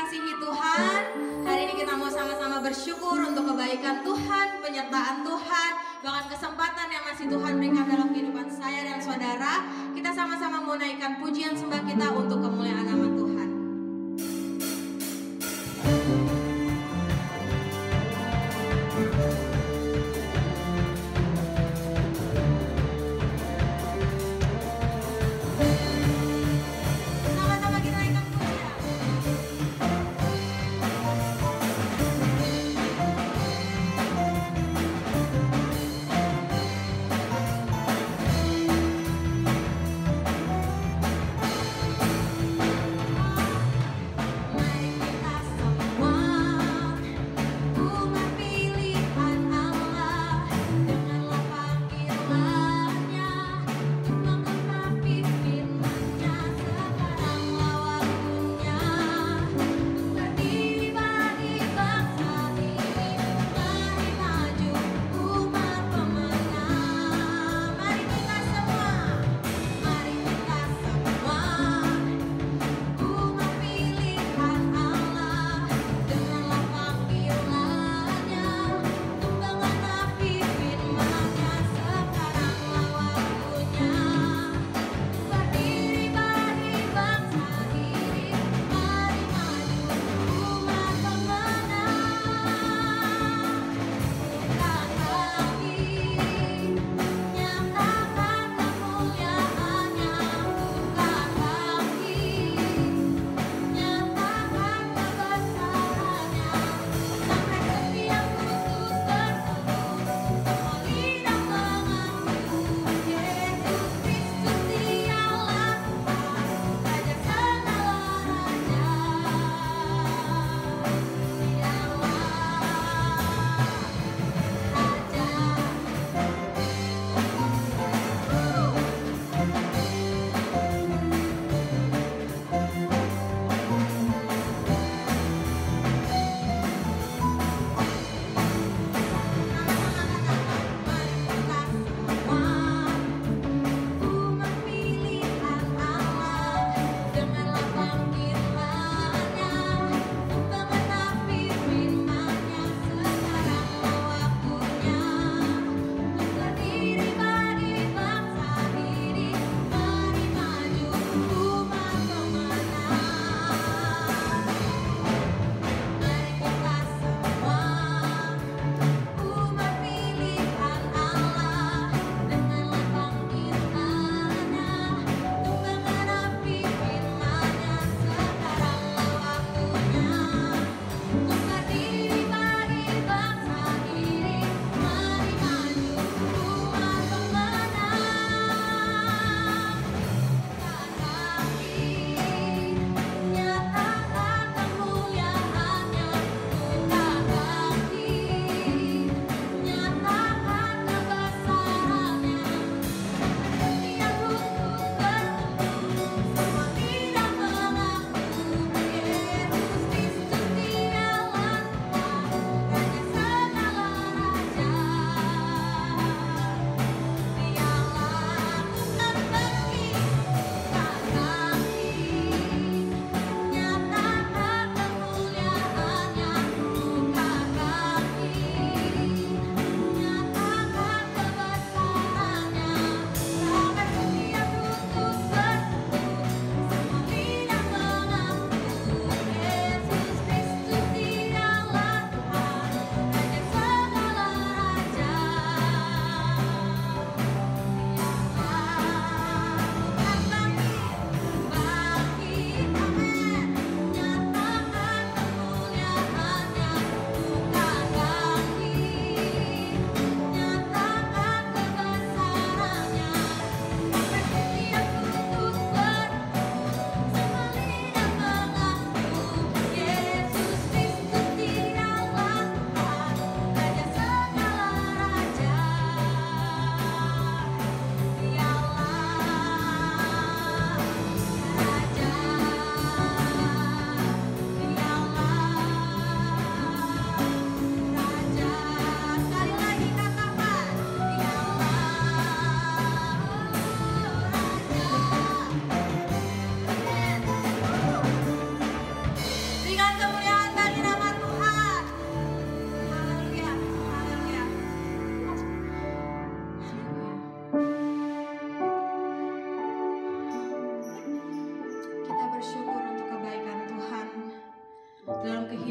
dikasihi Tuhan, hari ini kita mau sama-sama bersyukur untuk kebaikan Tuhan, penyertaan Tuhan, bahkan kesempatan yang masih Tuhan berikan dalam kehidupan saya dan saudara. Kita sama-sama mau naikkan pujian sembah kita untuk kemuliaan nama Tuhan.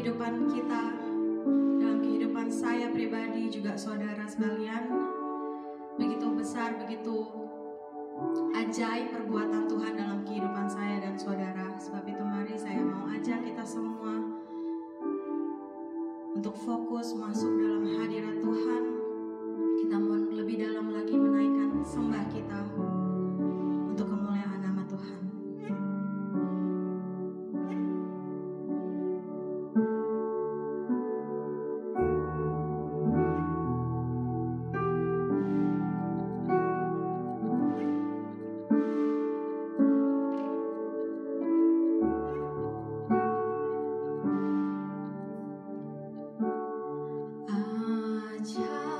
kehidupan kita, dalam kehidupan saya pribadi juga saudara sekalian. Begitu besar, begitu ajaib perbuatan Tuhan dalam kehidupan saya dan saudara. Sebab itu mari saya mau ajak kita semua untuk fokus masuk dalam hadirat Tuhan. Kita mau lebih dalam lagi menaikkan sembah kita untuk kemuliaan nama Tuhan. Ajaib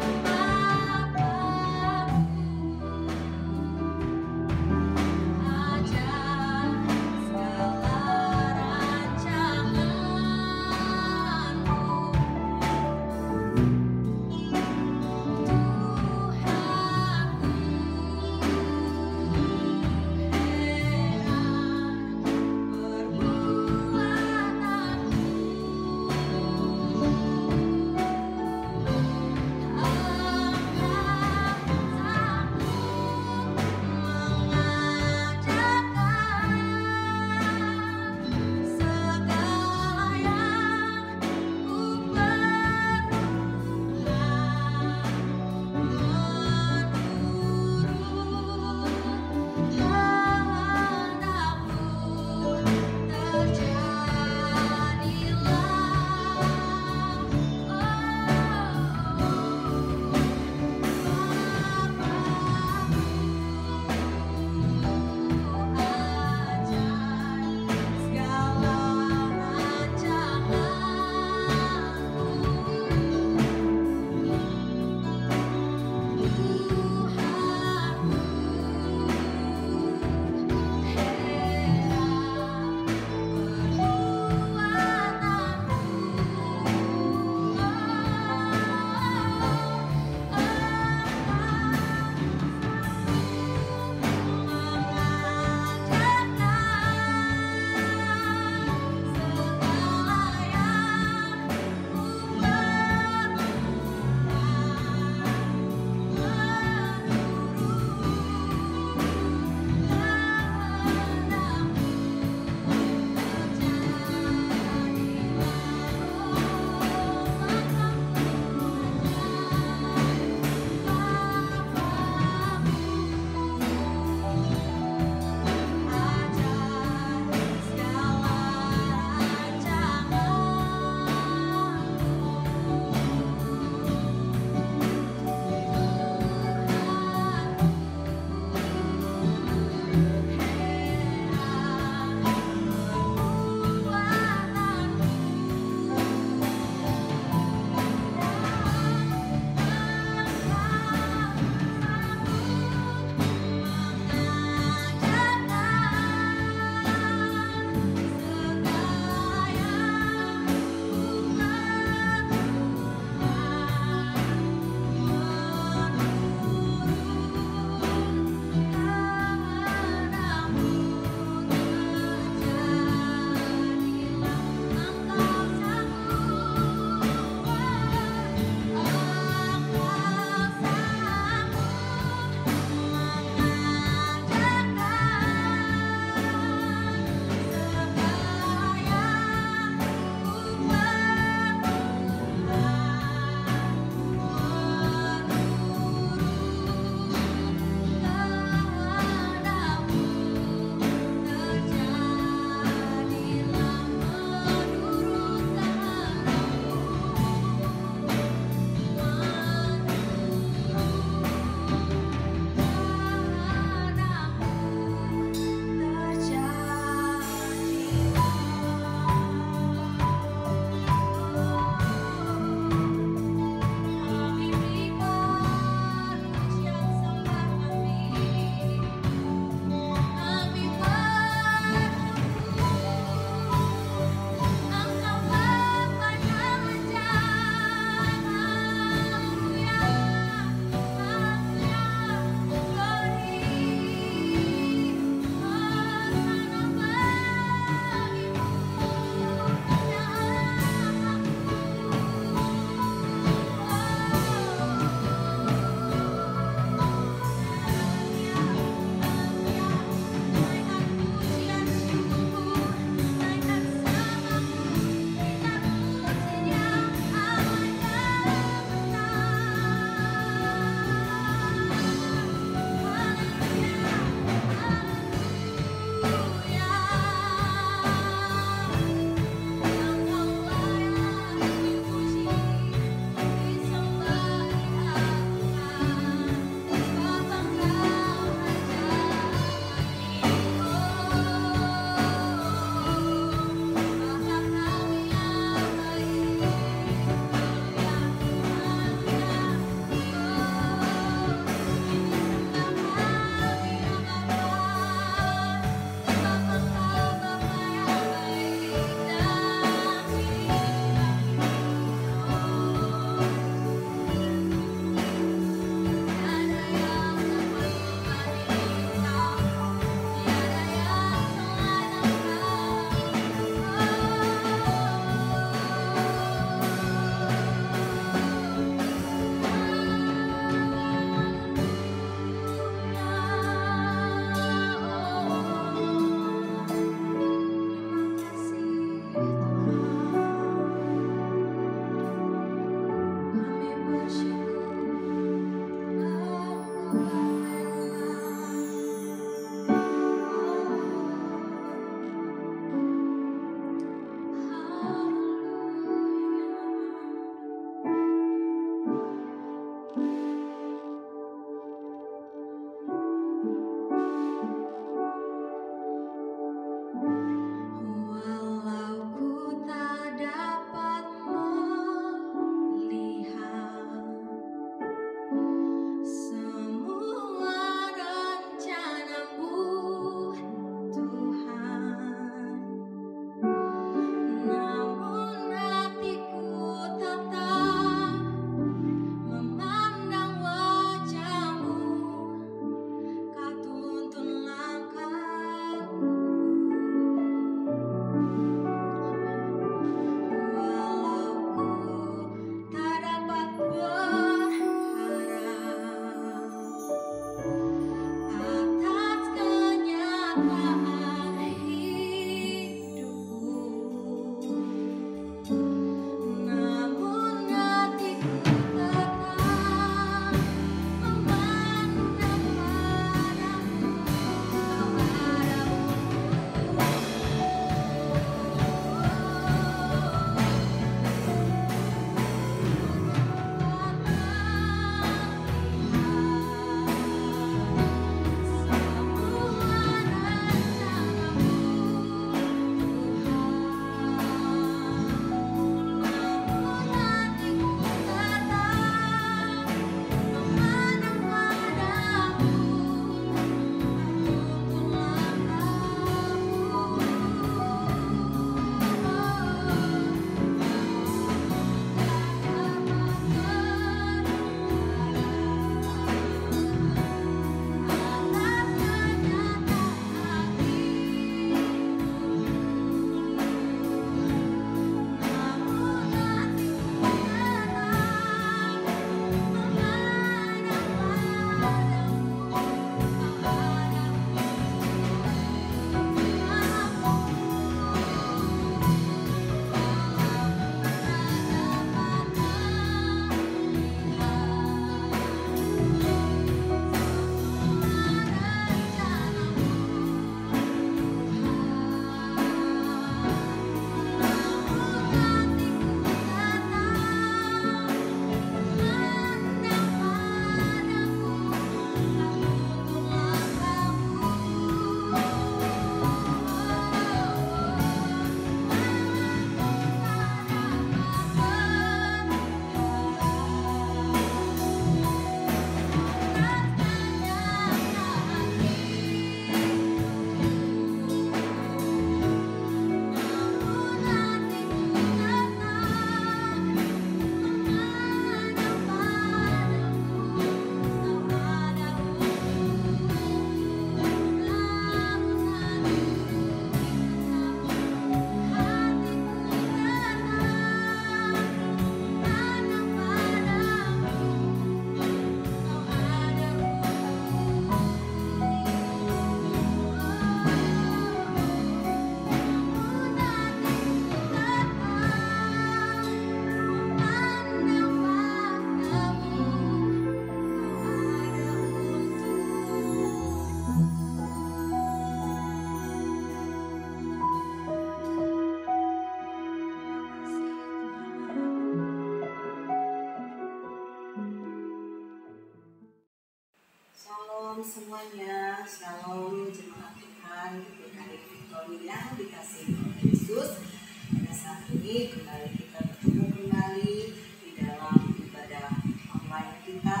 Shalom semuanya, Shalom jemaat Tuhan GPKD Victory yang dikasihi oleh Yesus. Pada saat ini kembali kita bertemu kembali di dalam ibadah online kita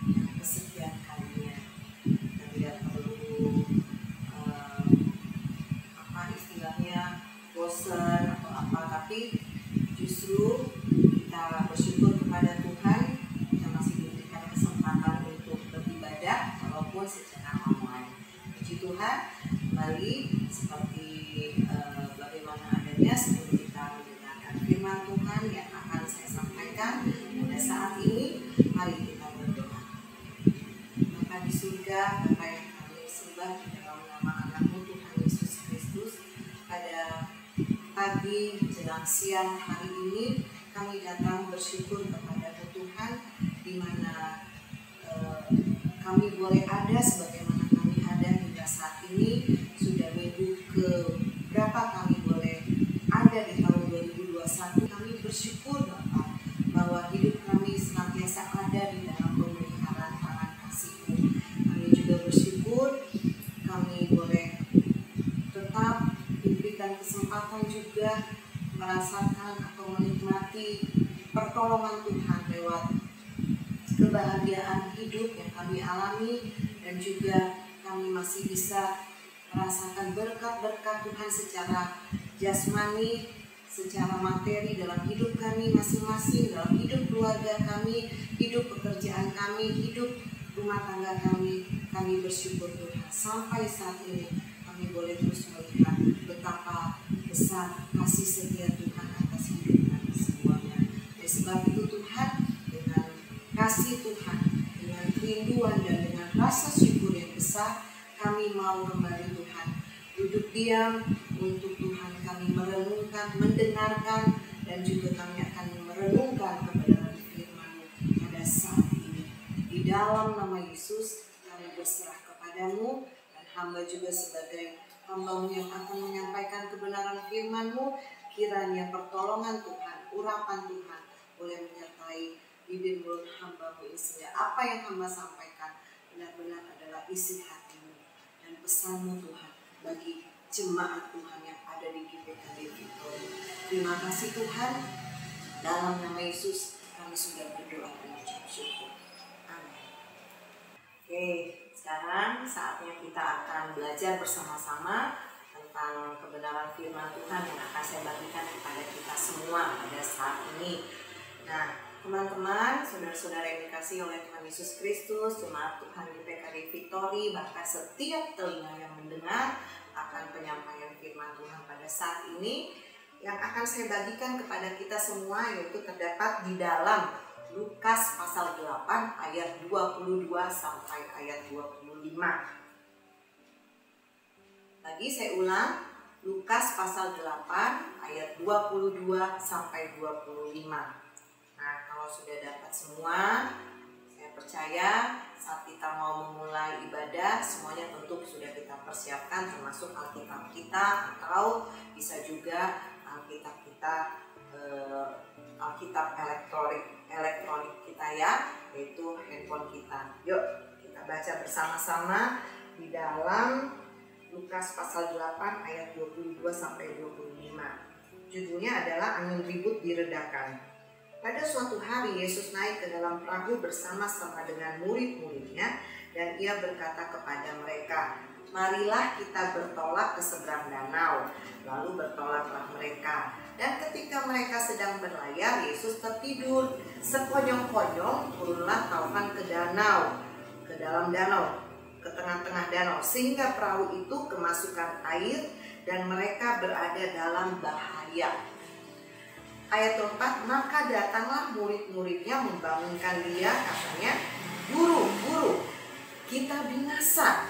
yang kesekian kalinya. Kita tidak perlu istilahnya bosan atau apa, tapi justru kita bersyukur kepada Tuhan kita masih diberikan kesempatan untuk beribadah walaupun secara online. Puji Tuhan, kembali seperti bagaimana adanya sebelum kita mendengarkan firman Tuhan yang akan saya sampaikan pada saat ini, mari kita berdoa. Bapa di surga, Bapa yang kami sembah di dalam nama anak-Mu Tuhan Yesus Kristus, pada pagi jelang siang hari ini kami datang bersyukur kepada Tuhan, di mana kami boleh ada sebagaimana kami ada hingga saat ini. Sudah minggu ke berapa kami boleh ada di tahun 2021. Kami bersyukur Bapak bahwa hidup kami senantiasa ada di dalam pemeliharaan tangan kasih-Mu. Kami juga bersyukur kami boleh tetap diberikan kesempatan juga merasakan atau menikmati pertolongan Tuhan lewat kebahagiaan hidup yang kami alami, dan juga kami masih bisa merasakan berkat-berkat Tuhan secara jasmani, secara materi dalam hidup kami masing-masing, dalam hidup keluarga kami, hidup pekerjaan kami, hidup rumah tangga kami. Kami bersyukur Tuhan sampai saat ini kami boleh terus melihat betapa besar kasih setia Tuhan atas hidup kami semuanya. Oleh sebab itu Tuhan, dengan kasih Tuhan, dengan kerinduan dan dengan rasa syukur yang besar, kami mau kembali Tuhan duduk diam untuk Tuhan kami merenungkan, mendengarkan, dan juga kami akan merenungkan kebenaran firman-Mu pada saat ini. Di dalam nama Yesus kami berserah kepadamu, dan hamba juga sebagai hamba-Mu yang akan menyampaikan kebenaran firman-Mu. Kiranya pertolongan Tuhan, urapan Tuhan boleh menyertai bibir mulut hamba-Mu ini, sehingga apa yang hamba sampaikan benar-benar adalah isi hati-Mu dan pesan-Mu Tuhan bagi jemaat Tuhan yang ada di GPKD Victory. Terima kasih Tuhan, dalam nama Yesus kami sudah berdoa dan mengucap syukur. Amin. Oke, sekarang saatnya kita akan belajar bersama-sama tentang kebenaran firman Tuhan yang akan saya bagikan kepada kita semua pada saat ini. Nah, teman-teman, saudara-saudara yang dikasihi oleh Tuhan Yesus Kristus, jemaat Tuhan GPKD Victory, bahkan setiap telinga yang mendengar akan penyampaian firman Tuhan pada saat ini, yang akan saya bagikan kepada kita semua yaitu terdapat di dalam Lukas pasal 8 ayat 22 sampai ayat 25. Lagi saya ulang, Lukas pasal 8 ayat 22 sampai 25. Nah, kalau sudah dapat semua, saya percaya saat kita mau memulai ibadah, semuanya tentu sudah kita persiapkan, termasuk Alkitab kita, atau bisa juga Alkitab kita, Alkitab elektronik kita ya, yaitu handphone kita. Yuk kita baca bersama-sama di dalam Lukas pasal 8 ayat 22 sampai 25. Judulnya adalah Angin Ribut Diredakan. Pada suatu hari Yesus naik ke dalam perahu bersama-sama dengan murid-muridnya, dan ia berkata kepada mereka, "Marilah kita bertolak ke seberang danau." Lalu bertolaklah mereka. Dan ketika mereka sedang berlayar, Yesus tertidur. Sekonyong-konyong turunlah taufan ke danau, ke dalam danau, ke tengah-tengah danau, sehingga perahu itu kemasukan air dan mereka berada dalam bahaya. Ayat 4, maka datanglah murid-muridnya membangunkan dia, katanya, "Guru, guru, kita binasa."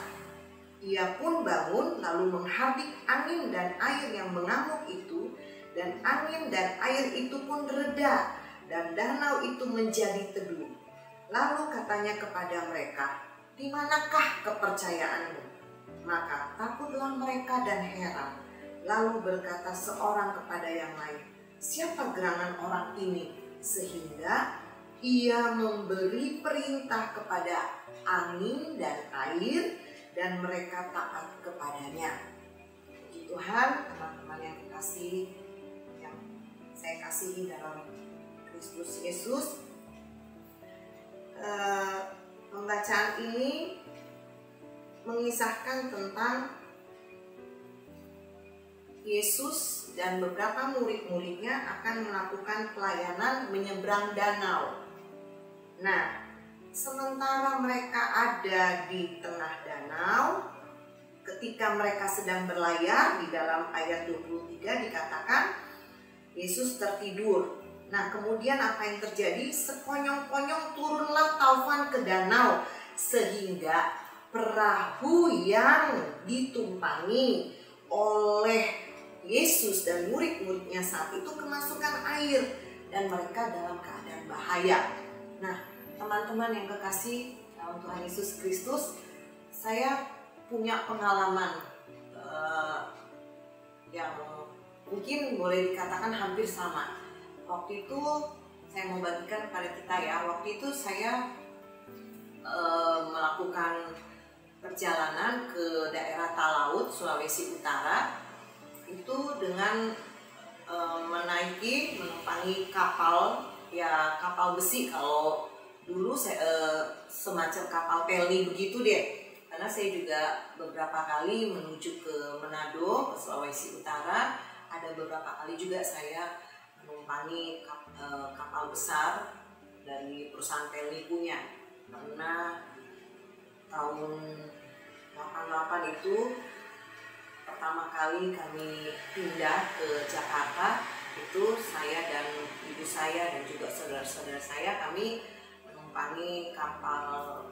Ia pun bangun lalu menghardik angin dan air yang mengamuk itu, dan angin dan air itu pun reda, dan danau itu menjadi teduh. Lalu katanya kepada mereka, "Di manakah kepercayaanmu?" Maka takutlah mereka dan heran. Lalu berkata seorang kepada yang lain, "Siapa gerangan orang ini sehingga Ia memberi perintah kepada angin dan air, dan mereka taat kepadanya. Puji Tuhan, teman-teman yang dikasihi, yang saya kasihi dalam Kristus Yesus. Pembacaan ini mengisahkan tentang Yesus dan beberapa murid-muridnya akan melakukan pelayanan menyeberang danau. Nah, sementara mereka ada di tengah danau, ketika mereka sedang berlayar, di dalam ayat 23 dikatakan Yesus tertidur. Nah, kemudian apa yang terjadi? Sekonyong-konyong turunlah taufan ke danau, sehingga perahu yang ditumpangi oleh Yesus dan murid-muridnya saat itu kemasukan air, dan mereka dalam keadaan bahaya. Nah, teman-teman yang kekasih dalam Tuhan Yesus Kristus, saya punya pengalaman yang mungkin boleh dikatakan hampir sama. Waktu itu saya mau bagikan kepada kita ya. Waktu itu saya melakukan perjalanan ke daerah Talaut, Sulawesi Utara, itu dengan menumpangi kapal, ya kapal besi. Kalau dulu saya semacam kapal peli begitu deh. Karena saya juga beberapa kali menuju ke Manado, ke Sulawesi Utara. Ada beberapa kali juga saya menumpangi kapal besar dari perusahaan peli punya. Karena tahun 88 itu pertama kali kami pindah ke Jakarta, itu saya dan ibu saya dan juga saudara-saudara saya, kami menumpangi kapal,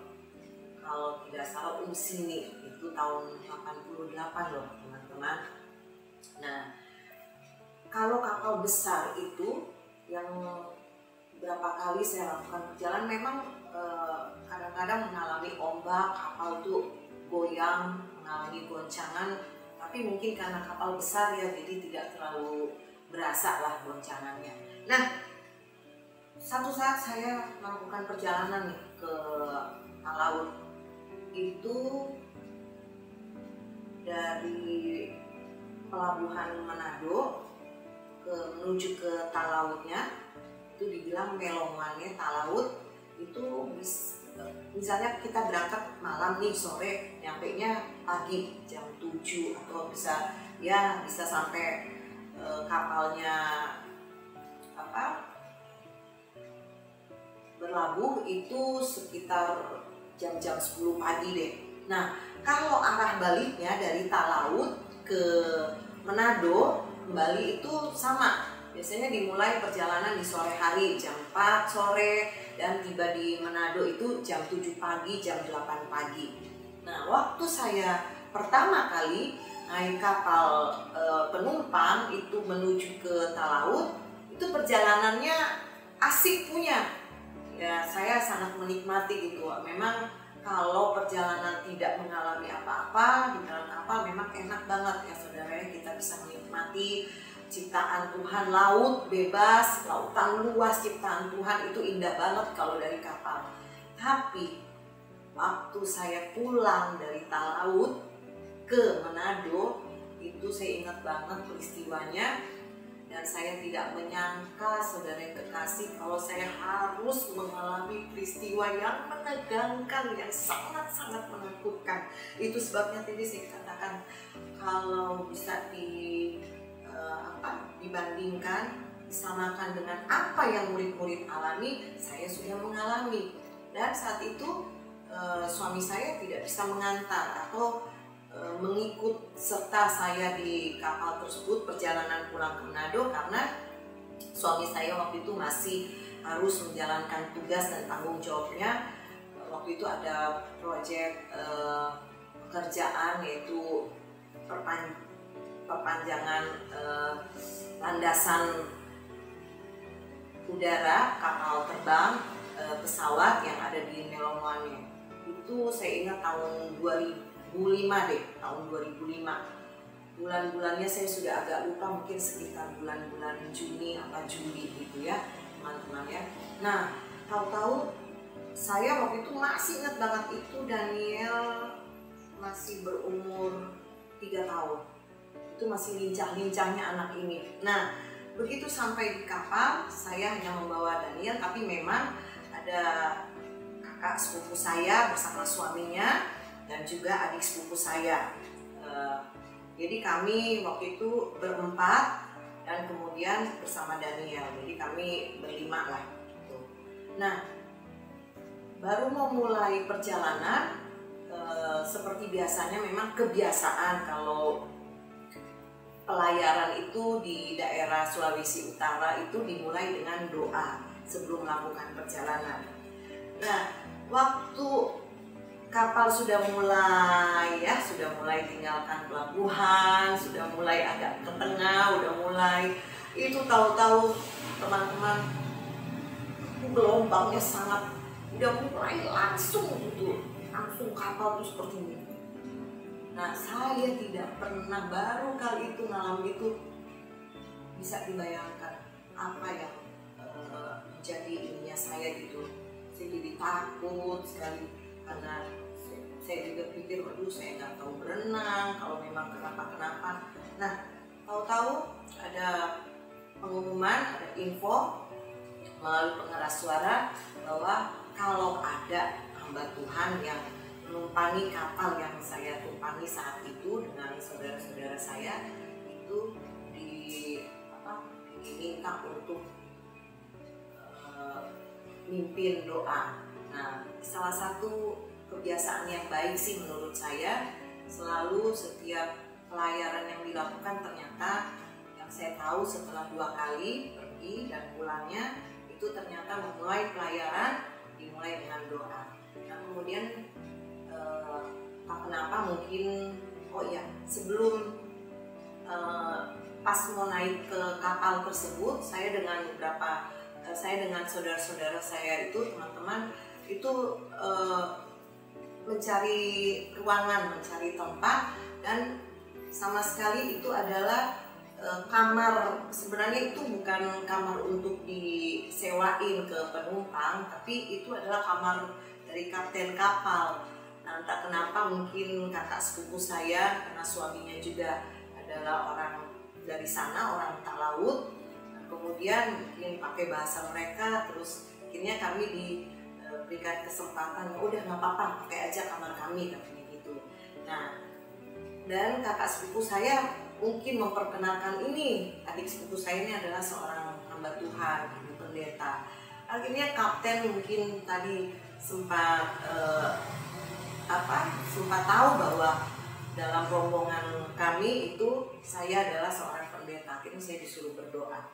kalau tidak salah Umsini, itu tahun 88 loh teman-teman. Nah, kalau kapal besar itu yang berapa kali saya lakukan perjalanan, memang kadang-kadang mengalami ombak, kapal itu goyang, mengalami goncangan, tapi mungkin karena kapal besar ya, jadi tidak terlalu berasa lah goncangannya. Nah, satu saat saya melakukan perjalanan nih ke Talaut, itu dari pelabuhan Manado menuju ke Talautnya, itu dibilang melongannya Talaut itu misalnya kita berangkat malam nih, sore nyampenya pagi jam 7, atau bisa sampai kapalnya berlabuh itu sekitar jam-jam 10 pagi deh. Nah, kalau arah baliknya dari Talaut ke Manado kembali itu sama. Biasanya dimulai perjalanan di sore hari jam 4 sore dan tiba di Manado itu jam 7 pagi, jam 8 pagi. Nah, waktu saya pertama kali naik kapal penumpang itu menuju ke Talaut, itu perjalanannya asik punya. Ya, saya sangat menikmati gitu. Memang kalau perjalanan tidak mengalami apa-apa di dalam kapal memang enak banget ya saudara, kita bisa menikmati ciptaan Tuhan, laut bebas, lautan luas ciptaan Tuhan, itu indah banget kalau dari kapal. Tapi waktu saya pulang dari Talaut ke Manado, itu saya ingat banget peristiwanya, dan saya tidak menyangka saudara yang kekasih kalau saya harus mengalami peristiwa yang menegangkan, yang sangat-sangat menakutkan. Itu sebabnya tadi saya katakan kalau bisa dibandingkan, disamakan dengan apa yang murid-murid alami, saya sudah mengalami. Dan saat itu suami saya tidak bisa mengantar atau mengikut serta saya di kapal tersebut perjalanan pulang ke Manado, karena suami saya waktu itu masih harus menjalankan tugas dan tanggung jawabnya. Waktu itu ada proyek pekerjaan, yaitu perpanjangan landasan udara kapal terbang pesawat yang ada di Melongoane. Itu saya ingat tahun 2005 deh, tahun 2005. Bulan-bulannya saya sudah agak lupa, mungkin sekitar bulan-bulan Juni atau Juli gitu ya teman-teman ya. Nah, tahu-tahu saya waktu itu masih ingat banget, itu Daniel masih berumur 3 tahun. Itu masih lincah-lincahnya anak ini. Nah, begitu sampai di kapal, saya hanya membawa Daniel, tapi memang ada kakak sepupu saya bersama suaminya dan juga adik sepupu saya. Jadi kami waktu itu berempat dan kemudian bersama Daniel. Jadi kami berlima lah. Gitu. Nah, baru mau mulai perjalanan, seperti biasanya memang kebiasaan kalau pelayaran itu di daerah Sulawesi Utara itu dimulai dengan doa sebelum melakukan perjalanan. Nah, waktu kapal sudah mulai tinggalkan pelabuhan, sudah mulai agak ke tengah, udah mulai, itu tahu-tahu teman-teman gelombangnya sangat, udah mulai langsung kapal tuh seperti ini. Nah, saya tidak pernah, baru kali itu ngalamin itu. Bisa dibayangkan apa yang menjadi ininya saya gitu. Saya jadi takut sekali karena saya juga pikir, waduh saya nggak tahu berenang, kalau memang kenapa-kenapa. Nah, tahu-tahu ada pengumuman, ada info melalui pengeras suara bahwa kalau ada hamba Tuhan yang menumpangi kapal yang saya tumpangi saat itu dengan saudara-saudara saya, itu diminta untuk mimpin doa. Nah, salah satu kebiasaan yang baik sih menurut saya, selalu setiap pelayaran yang dilakukan, ternyata yang saya tahu setelah 2 kali pergi dan pulangnya itu ternyata memulai pelayaran dimulai dengan doa. Nah, kemudian kenapa mungkin sebelum pas mau naik ke kapal tersebut, saya dengan saudara-saudara saya itu, teman-teman itu mencari ruangan, mencari tempat, dan sama sekali itu adalah kamar. Sebenarnya itu bukan kamar untuk disewain ke penumpang, tapi itu adalah kamar dari kapten kapal. Nah, entah kenapa mungkin kakak sepupu saya, karena suaminya juga adalah orang dari sana, orang tak laut, nah, kemudian mungkin pakai bahasa mereka, terus akhirnya kami diberikan kesempatan, udah nggak apa-apa, pakai aja kamar kami, katanya gitu. Nah, dan kakak sepupu saya mungkin memperkenalkan ini, adik sepupu saya ini adalah seorang hamba Tuhan, ibu pendeta. Akhirnya kapten mungkin tadi sempat tahu bahwa dalam rombongan kami itu saya adalah seorang pendeta. Akhirnya saya disuruh berdoa.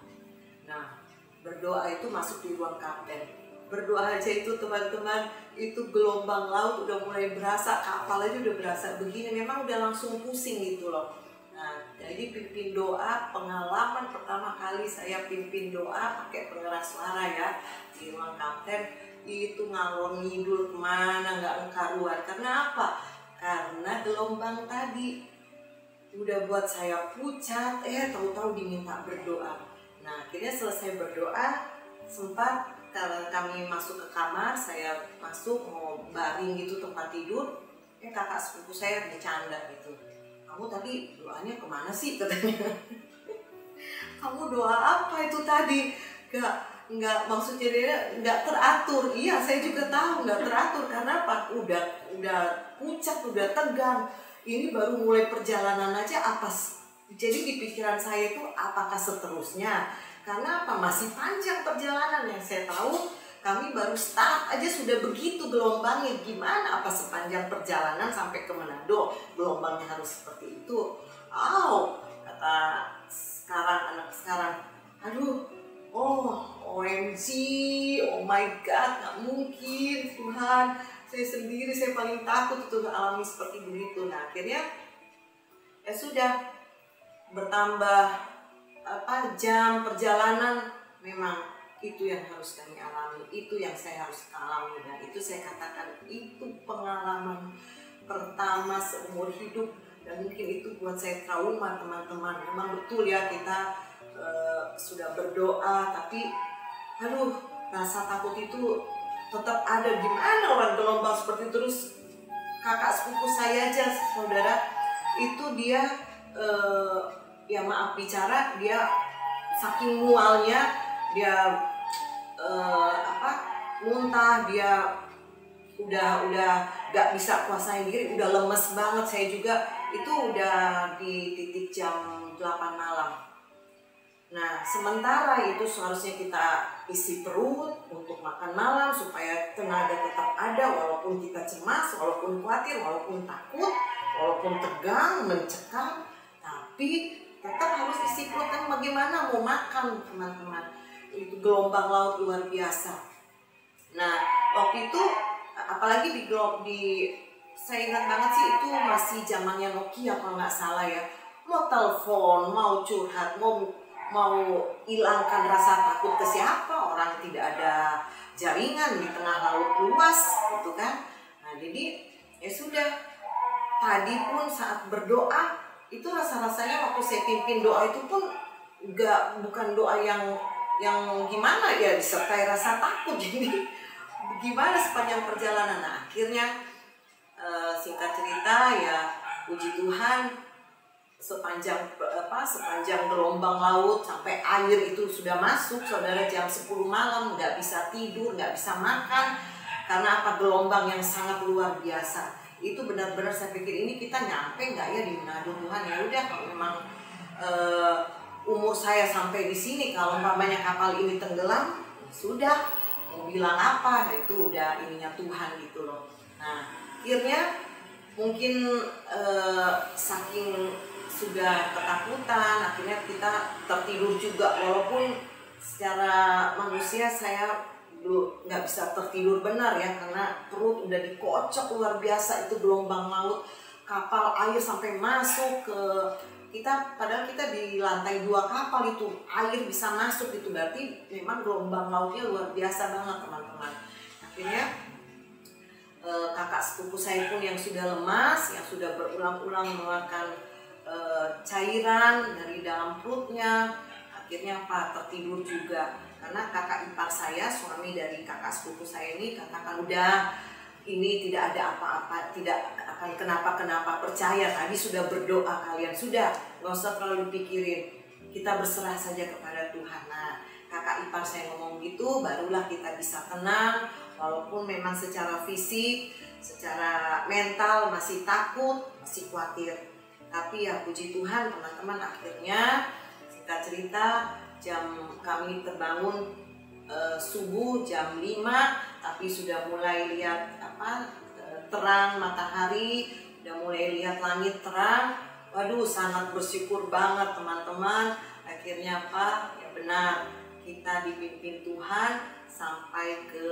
Nah, berdoa itu masuk di ruang kapten. Berdoa aja itu teman-teman, itu gelombang laut udah mulai berasa, kapal aja udah berasa begini, memang udah langsung pusing gitu loh. Nah, jadi pimpin doa, pengalaman pertama kali saya pimpin doa pakai pengeras suara ya di ruang kapten, itu ngalor ngidul kemana nggak karuan. Karena apa? Karena gelombang tadi udah buat saya pucat, tahu-tahu diminta berdoa. Nah, akhirnya selesai berdoa, sempat kami masuk ke kamar, saya masuk mau baring gitu tempat tidur, kakak sepupu saya bercanda gitu, kamu tadi doanya kemana sih, katanya. Kamu doa apa itu tadi? Nggak maksudnya dia nggak teratur. Iya, saya juga tahu nggak teratur. Karena apa? Udah pucat, udah tegang. Ini baru mulai perjalanan aja atas. Jadi di pikiran saya itu apakah seterusnya? Karena apa? Masih panjang perjalanan. Yang saya tahu kami baru start aja sudah begitu gelombangnya. Gimana? Apa sepanjang perjalanan sampai ke Manado gelombangnya harus seperti itu? Kata anak sekarang, aduh, OMG, oh my God, gak mungkin, Tuhan, saya paling takut itu alami seperti begitu. Nah, akhirnya sudah bertambah jam perjalanan, memang itu yang harus kami alami, itu yang saya harus alami, dan itu saya katakan itu pengalaman pertama seumur hidup, dan mungkin itu buat saya trauma, teman-teman. Memang betul ya, kita sudah berdoa, tapi rasa takut itu tetap ada. Gimana orang gelombang seperti terus. Kakak sepupu saya aja, saudara, itu dia ya maaf bicara, dia saking mualnya, dia muntah, dia udah gak bisa kuasain diri, udah lemes banget. Saya juga itu udah di titik jam 8 malam. Nah, sementara itu seharusnya kita isi perut untuk makan malam supaya tenaga tetap ada, walaupun kita cemas, walaupun khawatir, walaupun takut, walaupun tegang, mencekam, tapi tetap harus isi perut. Kan bagaimana mau makan, teman-teman? Itu gelombang laut luar biasa. Nah, waktu itu apalagi saya ingat banget sih, itu masih zamannya Nokia kalau nggak salah ya. Mau telepon, mau curhat, mau hilangkan rasa takut ke siapa, orang tidak ada jaringan di tengah laut luas gitu kan. Nah, jadi ya sudah, tadi pun saat berdoa itu rasa-rasanya waktu saya pimpin doa itu pun bukan doa yang gimana ya, disertai rasa takut. Jadi gimana sepanjang perjalanan. Nah, akhirnya singkat cerita ya, puji Tuhan, sepanjang gelombang laut sampai air itu sudah masuk, saudara, jam 10 malam, nggak bisa tidur, nggak bisa makan, karena apa? Gelombang yang sangat luar biasa. Itu benar-benar saya pikir, ini kita nyampe nggak ya di Manado, Tuhan? Ya udah, kalau memang umur saya sampai di sini, kalau umpamanya kapal ini tenggelam, sudah, mau bilang apa? Itu udah ininya Tuhan gitu loh. Nah, akhirnya mungkin saking sudah ketakutan, akhirnya kita tertidur juga, walaupun secara manusia saya nggak bisa tertidur benar ya, karena perut udah dikocok luar biasa. Itu gelombang laut, kapal air sampai masuk ke kita, padahal kita di lantai 2 kapal, itu air bisa masuk, itu berarti memang gelombang lautnya luar biasa banget, teman-teman. Akhirnya kakak sepupu saya pun yang sudah lemas, yang sudah berulang-ulang mengeluarkan cairan dari dalam perutnya, akhirnya tertidur juga. Karena kakak ipar saya, suami dari kakak sepupu saya ini, katakan udah, ini tidak ada apa-apa, tidak akan kenapa-kenapa, percaya, tadi sudah berdoa kalian, sudah, gak usah terlalu dipikirin, kita berserah saja kepada Tuhan. Nah, kakak ipar saya ngomong gitu, barulah kita bisa tenang, walaupun memang secara fisik, secara mental masih takut, masih khawatir. Tapi ya puji Tuhan, teman-teman, akhirnya singkat cerita, kami terbangun subuh jam 5, tapi sudah mulai lihat terang matahari, udah mulai lihat langit terang. Waduh, sangat bersyukur banget, teman-teman. Akhirnya ya benar, kita dipimpin Tuhan sampai ke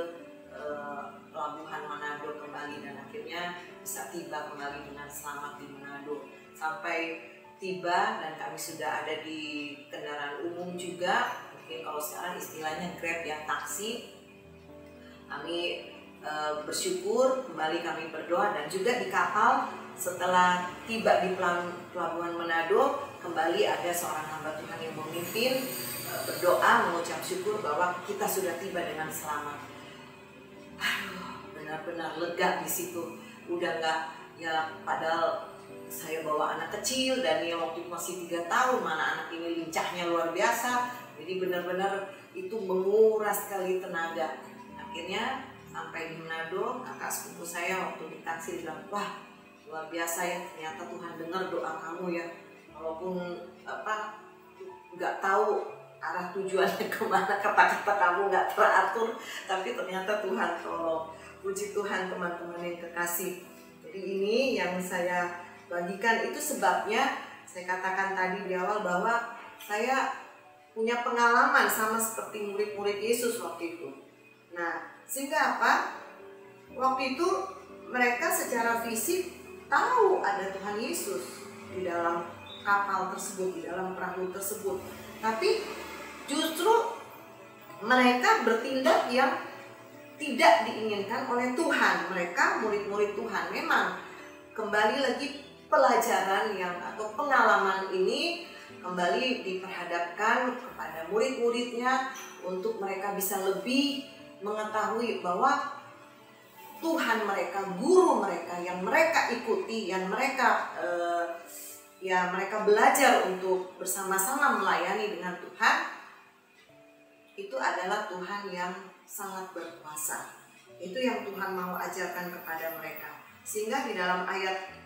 pelabuhan Manado kembali, dan akhirnya bisa tiba kembali dengan selamat di Manado. Sampai tiba dan kami sudah ada di kendaraan umum juga, mungkin kalau sekarang istilahnya Grab ya, taksi. Kami bersyukur, kembali kami berdoa, dan juga di kapal setelah tiba di pelabuhan Manado, kembali ada seorang hamba Tuhan yang memimpin berdoa, mengucap syukur bahwa kita sudah tiba dengan selamat. Benar-benar lega di situ. Udah nggak ya, padahal saya bawa anak kecil dan dia waktu itu masih 3 tahun, mana anak ini lincahnya luar biasa. Jadi benar-benar itu menguras sekali tenaga. Akhirnya sampai di Manado, kakak sepupu saya waktu di taksi bilang, wah luar biasa ya, ternyata Tuhan dengar doa kamu ya, walaupun nggak tahu arah tujuannya kemana, kata-kata kamu nggak teratur, tapi ternyata Tuhan tolong. Puji Tuhan, teman-teman yang kekasih. Jadi ini yang saya bagikan, itu sebabnya saya katakan tadi di awal bahwa saya punya pengalaman sama seperti murid-murid Yesus waktu itu. Nah, sehingga apa? Waktu itu mereka secara fisik tahu ada Tuhan Yesus di dalam kapal tersebut, di dalam perahu tersebut. Tapi justru mereka bertindak yang tidak diinginkan oleh Tuhan. Mereka murid-murid Tuhan. Memang kembali lagi pelajaran atau pengalaman ini kembali diperhadapkan kepada murid-muridnya untuk mereka bisa lebih mengetahui bahwa Tuhan mereka, guru mereka yang mereka ikuti, yang mereka mereka belajar untuk bersama-sama melayani dengan Tuhan, itu adalah Tuhan yang sangat berkuasa. Itu yang Tuhan mau ajarkan kepada mereka. Sehingga di dalam ayat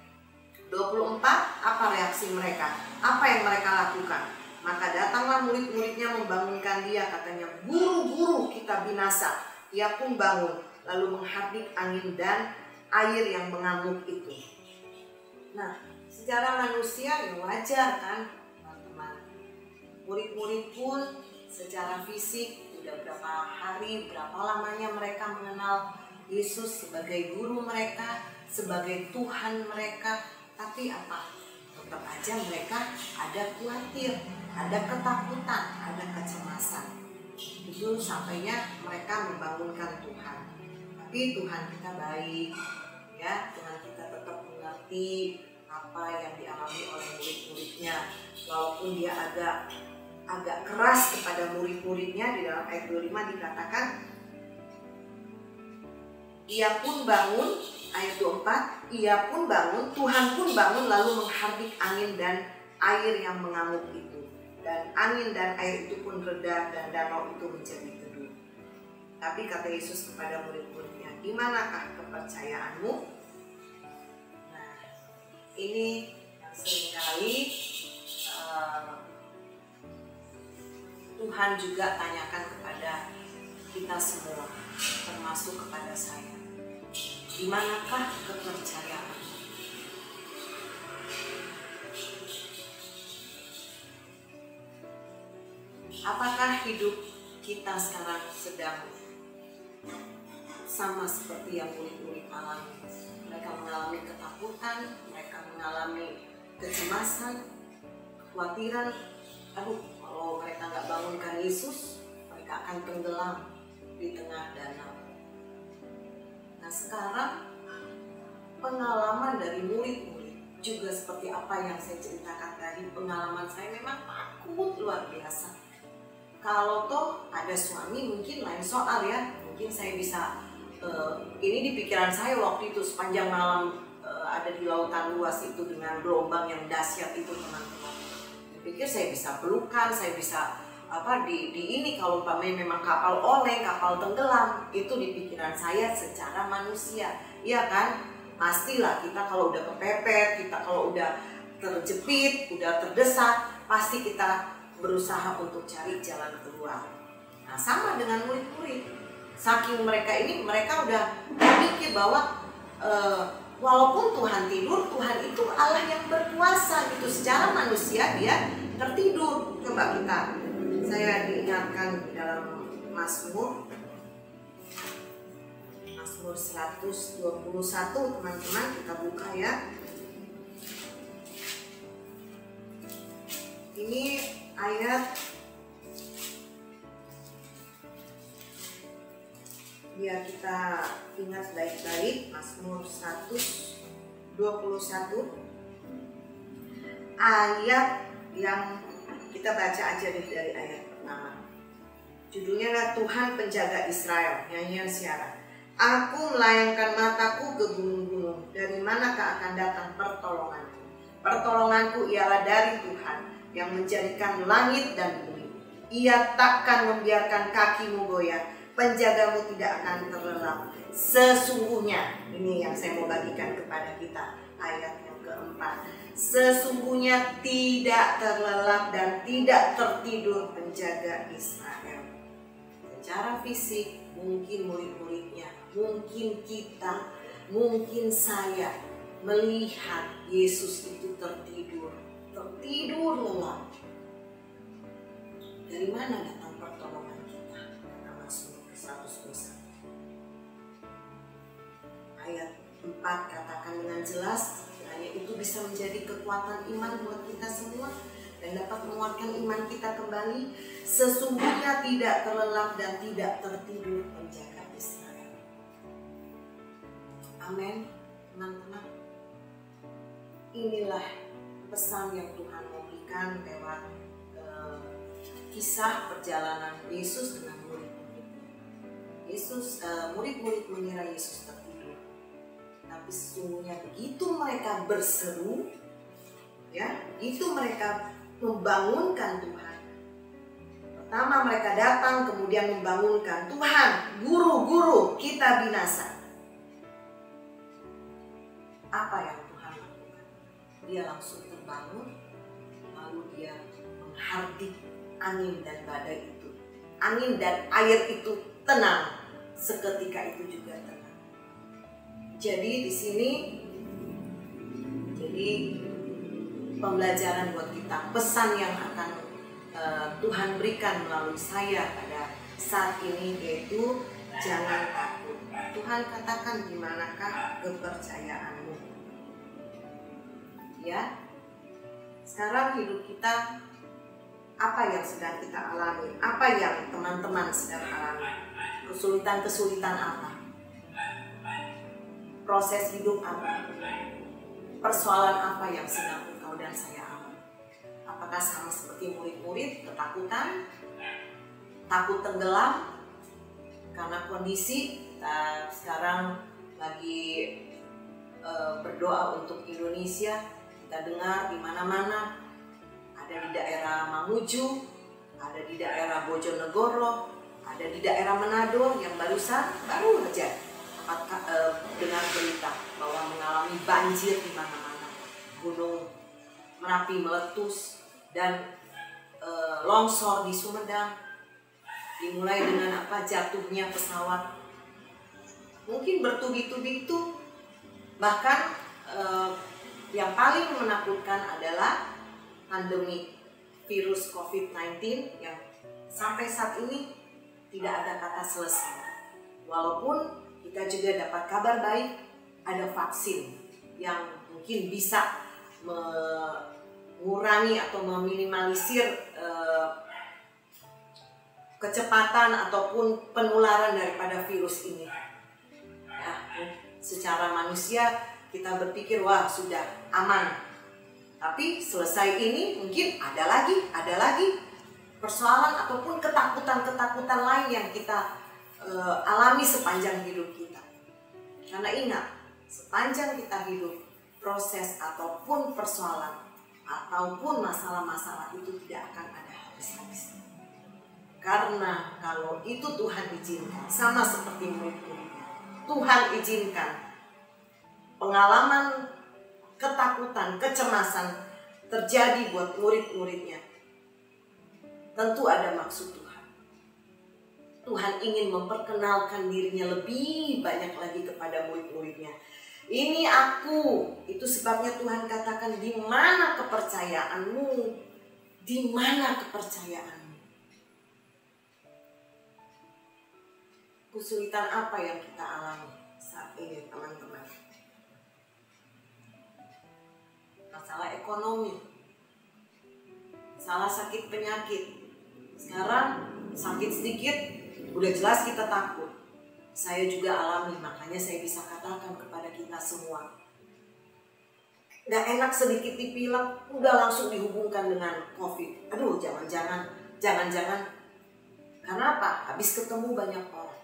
24, apa reaksi mereka? Apa yang mereka lakukan? Maka datanglah murid-muridnya membangunkan dia, katanya, "Guru-guru, kita binasa." Ia pun bangun, lalu menghardik angin dan air yang mengamuk itu. Nah, secara manusia ya wajar kan, teman-teman. Murid-murid pun secara fisik udah berapa hari, berapa lamanya mereka mengenal Yesus sebagai guru mereka, sebagai Tuhan mereka. Tapi apa? Tetap aja mereka ada khawatir, ada ketakutan, ada kecemasan. Itu sampainya mereka membangunkan Tuhan. Tapi Tuhan kita baik, ya. Tuhan kita tetap mengerti apa yang dialami oleh murid-muridnya. Walaupun dia agak keras kepada murid-muridnya, di dalam ayat 25 dikatakan, ia pun bangun, ayat 24, ia pun bangun, Tuhan pun bangun lalu menghardik angin dan air yang mengamuk itu. Dan angin dan air itu pun reda dan danau itu menjadi teduh. Tapi kata Yesus kepada murid-muridnya, "Di manakah kepercayaanmu?" Nah, ini yang seringkali Tuhan juga tanyakan kepada kita semua, termasuk kepada saya. Di manakah kepercayaanmu? Apakah hidup kita sekarang sedang sama seperti yang murid-murid alami? Mereka mengalami ketakutan, mereka mengalami kecemasan, kekhawatiran. Aduh, kalau mereka nggak bangunkan Yesus, mereka akan tenggelam di tengah danau. Nah, sekarang pengalaman dari murid-murid juga seperti apa yang saya ceritakan tadi. Pengalaman saya memang takut luar biasa. Kalau toh ada suami mungkin lain soal ya. Mungkin saya bisa, ini di pikiran saya waktu itu sepanjang malam ada di lautan luas itu dengan gelombang yang dahsyat itu, teman-teman. Saya pikir saya bisa pelukan, saya bisa di ini kalau umpamanya memang kapal oleng, kapal tenggelam. Itu di pikiran saya secara manusia, iya kan? Pastilah kita kalau udah kepepet, kita kalau udah terjepit, udah terdesak, pasti kita berusaha untuk cari jalan keluar. Nah, sama dengan murid-murid. Saking mereka udah berpikir bahwa walaupun Tuhan tidur, Tuhan itu Allah yang berkuasa gitu. Secara manusia dia tertidur. Coba saya diingatkan di dalam Mazmur 121, teman-teman, kita buka ya. Ini ayat, biar kita ingat baik-baik, Mazmur 121, ayat yang kita baca aja dari ayat pertama. Judulnya adalah Tuhan Penjaga Israel, nyanyian siaran. Aku melayangkan mataku ke gunung-gunung, dari manakah akan datang pertolonganku? Pertolonganku ialah dari Tuhan yang menjadikan langit dan bumi. Ia takkan membiarkan kakimu goyah, penjagamu tidak akan terlelap. Sesungguhnya, ini yang saya mau bagikan kepada kita, ayat yang keempat. Sesungguhnya tidak terlelap dan tidak tertidur penjaga Israel. Secara fisik mungkin murid-muridnya, mungkin kita, mungkin saya melihat Yesus itu tertidur lelap. Dari mana datang pertolongan kita? Kata Mazmur 121. Ayat 4 katakan dengan jelas, kiranya itu bisa menjadi kekuatan iman buat kita semua dan dapat menguatkan iman kita kembali. Sesungguhnya tidak terlelap dan tidak tertidur penjaga Israel. Amin, teman-teman. Inilah pesan yang Tuhan mau berikan lewat kisah perjalanan Yesus dengan murid-muridnya. Murid-murid mengira Yesus tertidur, tapi sesungguhnya begitu mereka berseru, ya, begitu mereka membangunkan Tuhan. Pertama mereka datang, kemudian membangunkan, Tuhan, guru, kita binasa. Apa yang Tuhan lakukan? Dia langsung terbangun, lalu dia menghardik angin dan badai itu. Angin dan air itu tenang, seketika itu juga tenang. Jadi di sini, jadi pembelajaran buat kita, pesan yang akan Tuhan berikan melalui saya pada saat ini yaitu jangan takut. Tuhan katakan, di manakah kepercayaanmu? Ya, sekarang hidup kita, apa yang sedang kita alami? Apa yang teman-teman sedang alami? Kesulitan-kesulitan apa? Proses hidup apa? Persoalan apa yang sedang engkau dan saya alami? Apakah sama seperti murid-murid, ketakutan, takut tenggelam karena kondisi? Kita sekarang lagi berdoa untuk Indonesia. Kita dengar di mana-mana, ada di daerah Mamuju, ada di daerah Bojonegoro, ada di daerah Manado yang baru aja dengar berita bahwa mengalami banjir di mana-mana, gunung Merapi meletus, dan longsor di Sumedang, dimulai dengan jatuhnya pesawat, mungkin bertubi-tubi itu. Bahkan yang paling menakutkan adalah pandemi virus COVID-19 yang sampai saat ini tidak ada kata selesai. Walaupun kita juga dapat kabar baik, ada vaksin yang mungkin bisa mengurangi atau meminimalisir kecepatan ataupun penularan daripada virus ini. Ya, secara manusia kita berpikir wah sudah aman, tapi selesai ini mungkin ada lagi persoalan ataupun ketakutan lain yang kita alami sepanjang hidup kita. Karena ingat, sepanjang kita hidup, proses ataupun persoalan ataupun masalah-masalah itu tidak akan ada habis-habisnya. Karena kalau itu Tuhan izinkan, sama seperti murid-muridnya, Tuhan izinkan pengalaman ketakutan, kecemasan terjadi buat murid-muridnya, tentu ada maksud Tuhan. Tuhan ingin memperkenalkan dirinya lebih banyak lagi kepada murid-muridnya. Ini aku, itu sebabnya Tuhan katakan, di mana kepercayaanmu? Di mana kepercayaanmu? Kesulitan apa yang kita alami saat ini, teman-teman? Masalah ekonomi, masalah sakit penyakit. Sekarang sakit sedikit, udah jelas kita takut. Saya juga alami, makanya saya bisa katakan kepada kita semua, gak enak sedikit dipilek, udah langsung dihubungkan dengan COVID. Aduh, jangan-jangan. Karena apa? Habis ketemu banyak orang.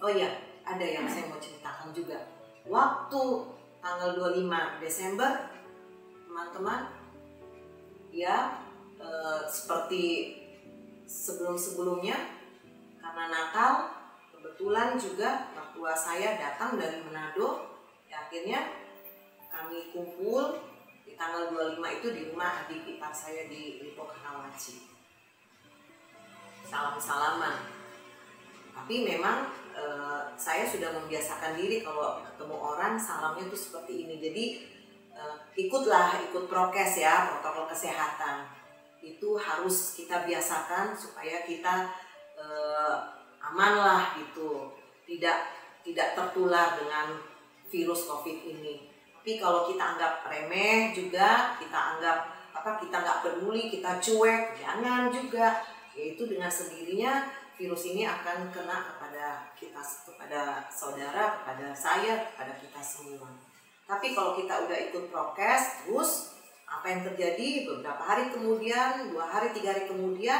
Oh iya, ada yang saya mau ceritakan juga. Waktu tanggal 25 Desember, teman-teman, ya seperti sebelum-sebelumnya, karena Natal, kebetulan juga mertua saya datang dari Manado. Ya, akhirnya kami kumpul di tanggal 25 itu di rumah adik ipar saya di Lipo Karawaci. Salam-salaman. Tapi memang saya sudah membiasakan diri kalau ketemu orang salamnya itu seperti ini. Jadi ikut prokes ya, protokol kesehatan. Itu harus kita biasakan supaya kita aman lah gitu, tidak tertular dengan virus COVID ini. Tapi kalau kita anggap remeh juga, kita nggak peduli, kita cuek, jangan juga. Yaitu dengan sendirinya virus ini akan kena kepada kita, kepada saudara, kepada saya, kepada kita semua. Tapi kalau kita udah ikut prokes, terus apa yang terjadi beberapa hari kemudian, 2 hari, 3 hari kemudian,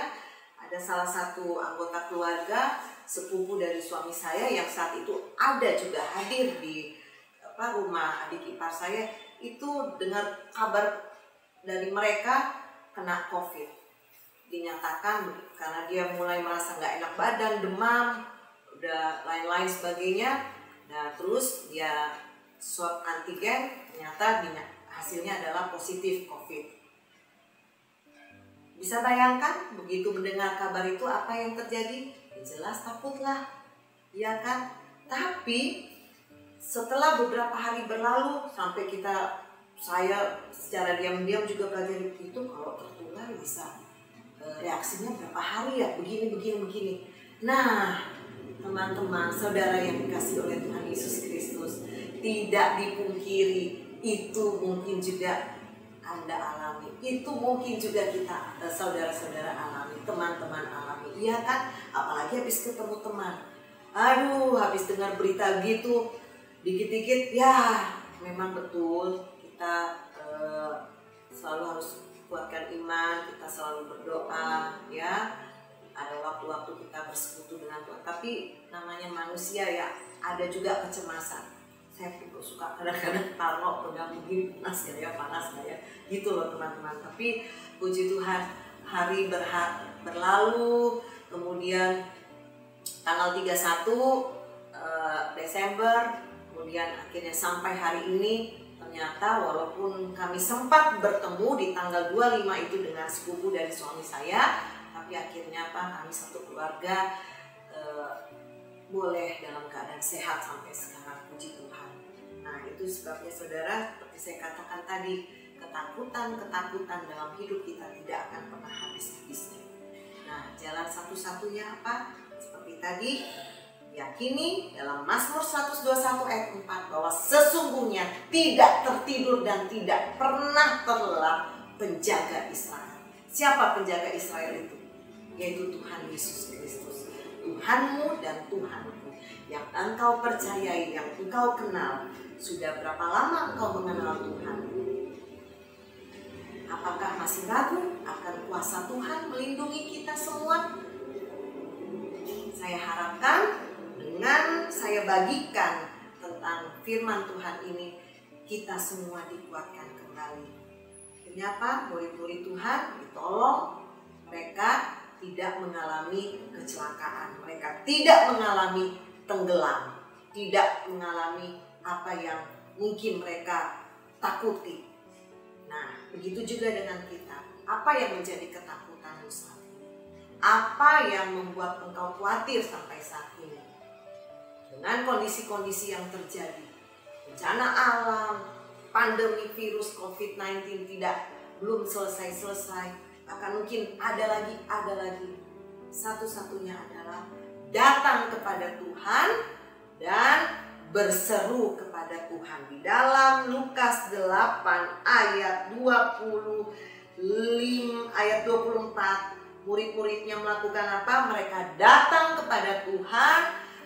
ada salah satu anggota keluarga, sepupu dari suami saya yang saat itu ada juga hadir di rumah adik ipar saya, itu dengar kabar dari mereka kena COVID. Dinyatakan karena dia mulai merasa nggak enak badan, demam, udah lain-lain sebagainya. Nah terus dia swab antigen, ternyata hasilnya adalah positif COVID. Bisa bayangkan begitu mendengar kabar itu apa yang terjadi? Ya jelas takutlah, ya kan? Tapi setelah beberapa hari berlalu sampai saya secara diam-diam juga belajar itu kalau tertular bisa reaksinya berapa hari ya, begini. Nah, teman-teman, saudara yang dikasihi oleh Tuhan Yesus Kristus, tidak dipungkiri itu mungkin juga Anda alami, itu mungkin juga kita saudara-saudara alami, teman-teman alami, iya kan? Apalagi habis ketemu teman, habis dengar berita gitu, dikit-dikit ya memang betul kita selalu harus kuatkan iman, kita selalu berdoa ya. Ada waktu-waktu kita bersekutu dengan Tuhan, tapi namanya manusia ya, ada juga kecemasan. Saya juga suka kadang-kadang parno, pegang begini, panas gak ya, gitu loh teman-teman. Tapi puji Tuhan, hari berlalu, kemudian tanggal 31 Desember, kemudian akhirnya sampai hari ini, ternyata walaupun kami sempat bertemu di tanggal 25 itu dengan sepupu dari suami saya, tapi akhirnya kami satu keluarga boleh dalam keadaan sehat sampai sekarang, puji Tuhan. Nah itu sebabnya saudara, seperti saya katakan tadi, ketakutan dalam hidup kita tidak akan pernah habis-habisnya. Nah jalan satu-satunya apa? Seperti tadi, yakini dalam Mazmur 121 ayat 4 bahwa sesungguhnya tidak tertidur dan tidak pernah terlelap penjaga Israel. Siapa penjaga Israel itu? Yaitu Tuhan Yesus Kristus, Tuhanmu dan Tuhanku, yang engkau percayai, yang engkau kenal. Sudah berapa lama engkau mengenal Tuhan? Apakah masih ragu akan kuasa Tuhan melindungi kita semua? Saya harapkan dengan saya bagikan tentang firman Tuhan ini, kita semua dikuatkan kembali. Kenapa? Murid-murid Tuhan ditolong, mereka tidak mengalami kecelakaan, mereka tidak mengalami tenggelam, tidak mengalami apa yang mungkin mereka takuti. Nah, begitu juga dengan kita. Apa yang menjadi ketakutanmu saat ini? Apa yang membuat engkau khawatir sampai saat ini? Dengan kondisi-kondisi yang terjadi, bencana alam, pandemi virus COVID-19 belum selesai. Akan mungkin ada lagi. Satu-satunya adalah datang kepada Tuhan dan berseru kepada Tuhan. Di dalam Lukas 8 ayat 24, murid-muridnya melakukan apa? Mereka datang kepada Tuhan,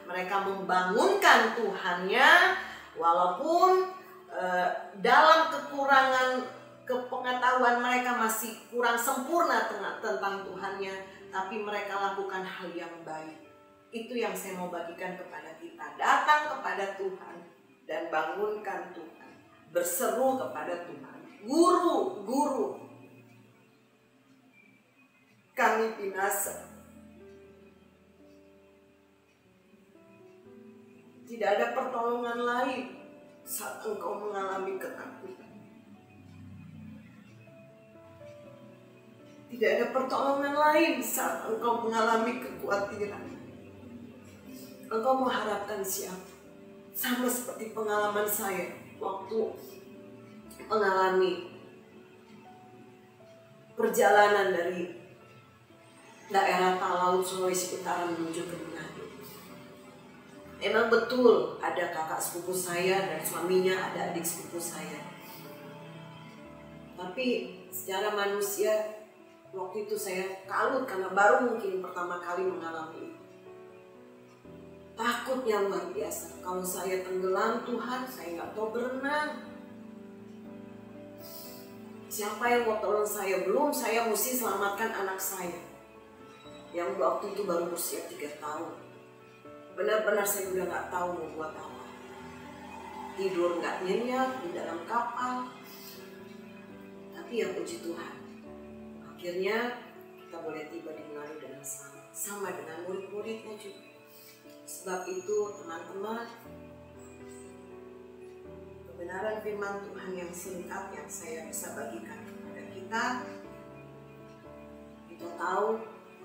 mereka membangunkan Tuhannya, walaupun dalam kekurangan kepengetahuan mereka masih kurang sempurna tentang Tuhannya, tapi mereka lakukan hal yang baik. Itu yang saya mau bagikan kepada kita. Datang kepada Tuhan dan bangunkan Tuhan. Berseru kepada Tuhan. Guru, kami binasa. Tidak ada pertolongan lain saat engkau mengalami ketakutan. Tidak ada pertolongan lain saat engkau mengalami kekhawatiran. Engkau mengharapkan siapa? Sama seperti pengalaman saya waktu mengalami perjalanan dari daerah Talaut, Sulawesi Utara menuju ke Manado. Emang betul ada kakak sepupu saya dan suaminya, ada adik sepupu saya. Tapi secara manusia, waktu itu saya kalut karena baru mungkin pertama kali mengalami itu. Takutnya luar biasa. Kalau saya tenggelam, Tuhan, saya nggak tahu berenang. Siapa yang mau tolong saya? Belum saya mesti selamatkan anak saya yang waktu itu baru berusia 3 tahun. Benar-benar saya udah nggak tahu mau buat apa. Tidur nggak nyenyak di dalam kapal. Tapi ya puji Tuhan, akhirnya kita boleh tiba di Manado dengan sama dengan murid-muridnya juga. Sebab itu teman-teman, kebenaran firman Tuhan yang singkat yang saya bisa bagikan kepada kita tahu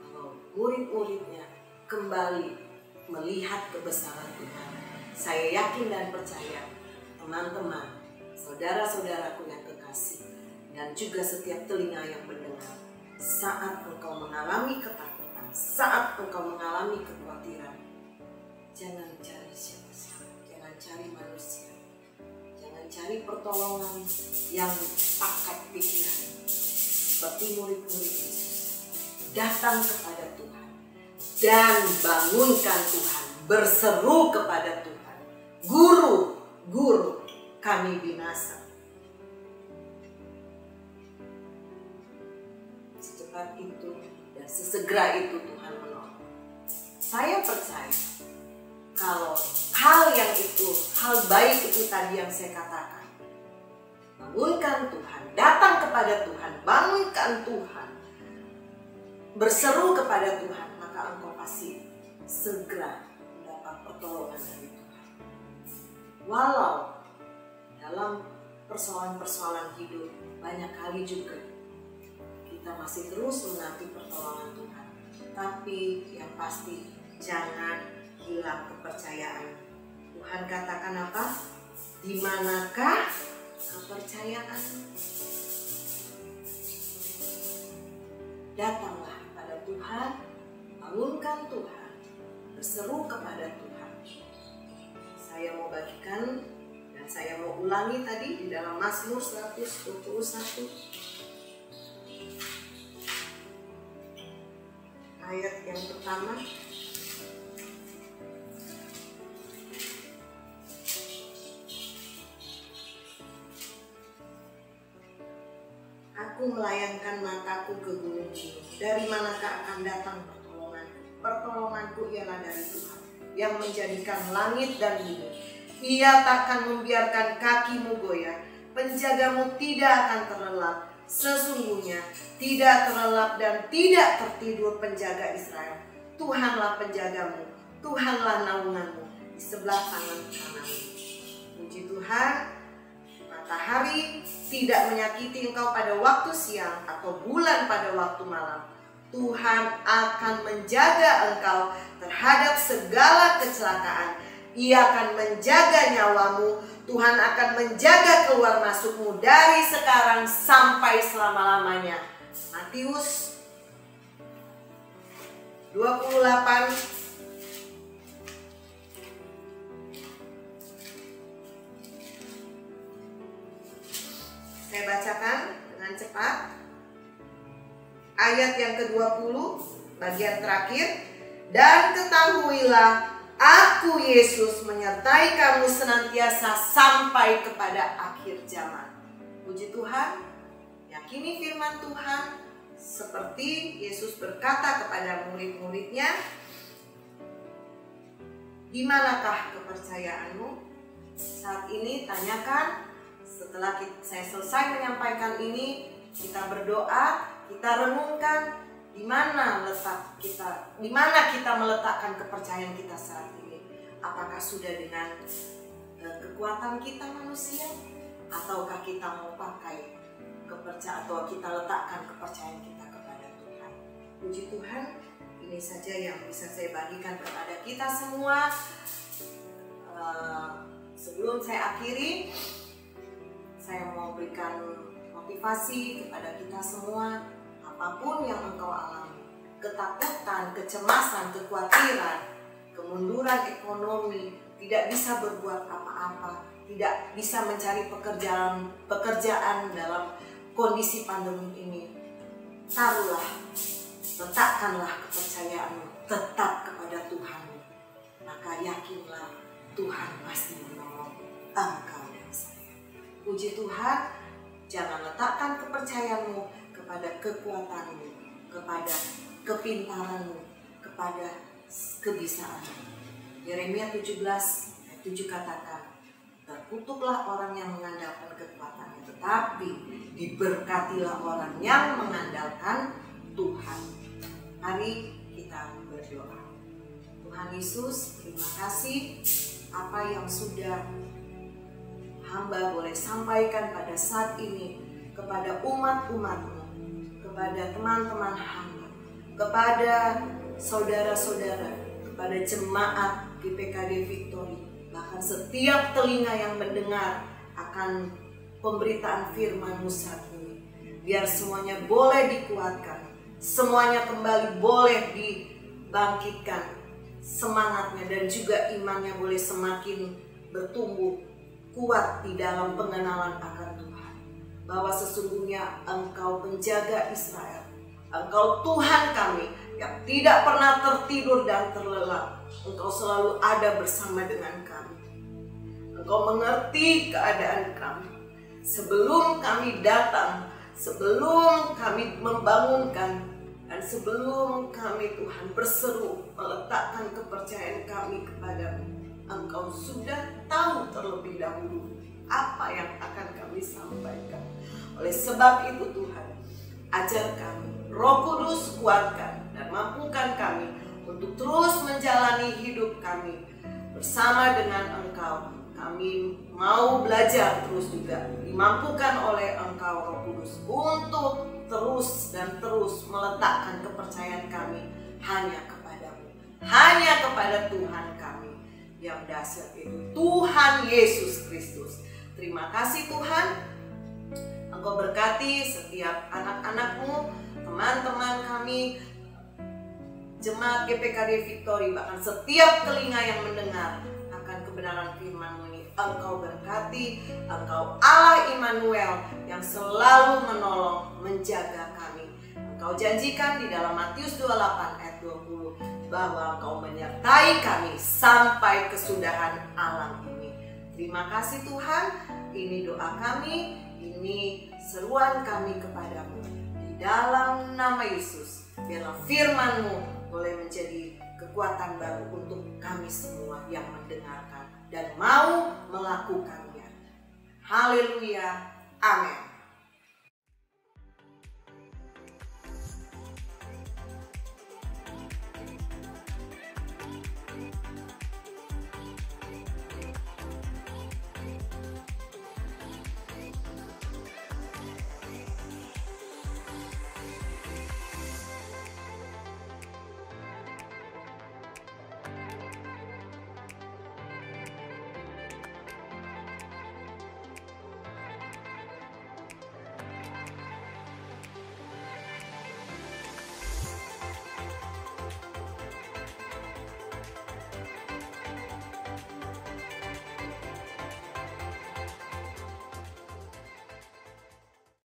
kalau murid-muridnya kembali melihat kebesaran Tuhan. Saya yakin dan percaya teman-teman, saudara-saudaraku yang kekasih, dan juga setiap telinga yang mendengar, saat engkau mengalami ketakutan, saat engkau mengalami kekhawatiran, jangan cari siapa-siapa, jangan cari manusia, jangan cari pertolongan yang pakai pikiran. Seperti murid-murid Yesus, datang kepada Tuhan dan bangunkan Tuhan, berseru kepada Tuhan, Guru, Guru, kami binasa. Secepat itu dan sesegera itu Tuhan menolong. Saya percaya kalau hal yang itu, hal baik itu tadi yang saya katakan, bangunkan Tuhan, datang kepada Tuhan, bangunkan Tuhan, berseru kepada Tuhan, maka engkau pasti segera mendapat pertolongan dari Tuhan. Walau dalam persoalan-persoalan hidup banyak kali juga kita masih terus menanti pertolongan Tuhan, tapi yang pasti jangan hilang kepercayaan. Tuhan katakan apa? Di manakah kepercayaan? Datanglah kepada Tuhan, bangunkan Tuhan, berseru kepada Tuhan. Saya mau bagikan dan saya mau ulangi tadi di dalam Mazmur 121 ayat yang pertama. Aku melayangkan mataku ke gunung-gunung. Dari manakah akan datang pertolonganku? Pertolonganku ialah dari Tuhan yang menjadikan langit dan bumi. Ia takkan membiarkan kakimu goyah. Penjagamu tidak akan terlelap. Sesungguhnya tidak terlelap dan tidak tertidur penjaga Israel. Tuhanlah penjagamu, Tuhanlah naunganmu di sebelah kanan kananmu. Puji Tuhan. Matahari tidak menyakiti engkau pada waktu siang atau bulan pada waktu malam. Tuhan akan menjaga engkau terhadap segala kecelakaan. Ia akan menjaga nyawamu. Tuhan akan menjaga keluar masukmu dari sekarang sampai selama-lamanya. Matius 28 saya bacakan dengan cepat. Ayat yang ke-20, bagian terakhir. Dan ketahuilah, aku Yesus menyertai kamu senantiasa sampai kepada akhir zaman. Puji Tuhan, yakini firman Tuhan seperti Yesus berkata kepada murid-muridnya, di manakah kepercayaanmu? Saat ini tanyakan. Setelah saya selesai menyampaikan ini, kita berdoa, kita renungkan di mana kita meletakkan kepercayaan kita saat ini. Apakah sudah dengan kekuatan kita manusia, ataukah kita mau pakai kepercayaan atau kita letakkan kepercayaan kita kepada Tuhan? Puji Tuhan, ini saja yang bisa saya bagikan kepada kita semua. Sebelum saya akhiri, saya mau berikan motivasi kepada kita semua. Apapun yang engkau alami, ketakutan, kecemasan, kekhawatiran, kemunduran ekonomi, tidak bisa berbuat apa-apa, tidak bisa mencari pekerjaan dalam kondisi pandemi ini, taruhlah, letakkanlah kepercayaanmu tetap kepada Tuhan. maka yakinlah Tuhan pasti menolong engkau dan saya. Puji Tuhan, jangan letakkan kepercayaanmu kepada kekuatanmu, kepada kepintaranmu, kepada kebisaanmu. Yeremia 17 ayat 7 katakan, terkutuklah orang yang mengandalkan kekuatannya, tetapi diberkatilah orang yang mengandalkan Tuhan. Mari kita berdoa. Tuhan Yesus, terima kasih apa yang sudah hamba boleh sampaikan pada saat ini kepada umat-umat-Mu, kepada teman-teman hamba, kepada saudara-saudara, kepada jemaat GPKD Victory, bahkan setiap telinga yang mendengar akan pemberitaan firman-Mu saat ini. Biar semuanya boleh dikuatkan, semuanya kembali boleh dibangkitkan semangatnya, dan juga imannya boleh semakin bertumbuh kuat di dalam pengenalan akan Tuhan. Bahwa sesungguhnya Engkau penjaga Israel, Engkau Tuhan kami yang tidak pernah tertidur dan terlelap. Engkau selalu ada bersama dengan kami. Engkau mengerti keadaan kami. Sebelum kami datang, sebelum kami membangunkan, dan sebelum kami Tuhan berseru meletakkan kepercayaan kami kepadamu, Engkau sudah tahu terlebih dahulu apa yang akan kami sampaikan. Oleh sebab itu Tuhan, ajar kami, Roh Kudus kuatkan dan mampukan kami untuk terus menjalani hidup kami bersama dengan Engkau. Kami mau belajar terus juga, dimampukan oleh Engkau Roh Kudus untuk terus dan terus meletakkan kepercayaan kami hanya kepadamu, hanya kepada Tuhan kami yang dahsyat, itu Tuhan Yesus Kristus. Terima kasih Tuhan, Engkau berkati setiap anak-anak-Mu, teman-teman kami, jemaat GPKD Victory, bahkan setiap telinga yang mendengar akan kebenaran firman-Mu ini. Engkau berkati, Engkau Allah Immanuel yang selalu menolong, menjaga kami. Engkau janjikan di dalam Matius 28 ayat 20 bahwa Engkau menyertai kami sampai kesudahan alam ini. Terima kasih Tuhan, ini doa kami, ini seruan kami kepadamu. Di dalam nama Yesus, biarlah firman-Mu boleh menjadi kekuatan baru untuk kami semua yang mendengarkan dan mau melakukannya. Haleluya, amin.